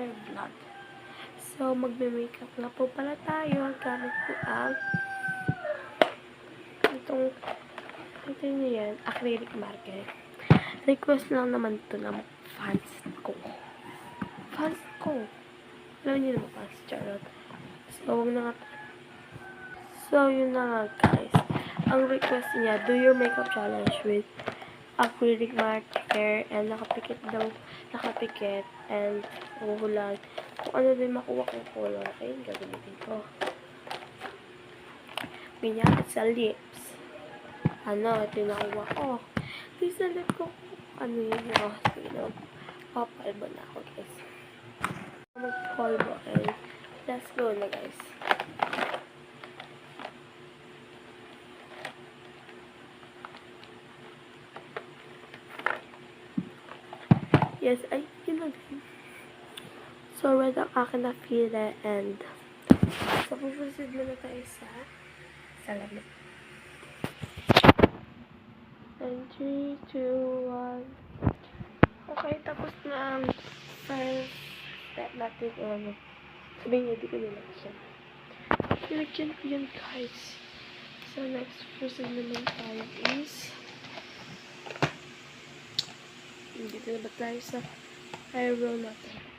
another vlog. So, magme-makeup na po pala tayo. Gamit po ang ito nyo yan, acrylic marker. Request lang naman ito ng fans ko. Fans ko. Alam niyo naman fans, charot. So, huwag na nga. So, yun na nga guys. Ang request niya, do your makeup challenge with acrylic marker and nakapikit and uhulan. Kung ano din makuha kong color, ayun, gagamitin ko. Pinyakit sa lips. Ano, ito yung nakuha ko. Please, nalit ko ano yun, papalbo na ako guys. Mag-polvo and let's go na guys. Yes, ay, yun na guys. So, red ang akin na fila and so, puproceed muna tayo sa salamin. And 3, 2, 1. Okay, tapos na ang first step natin. Sabihin niya, di ko nila siya. Nilagyan ko yun guys. So, next proceed naman tayo is dito na ba tayo sa eyebrow natin.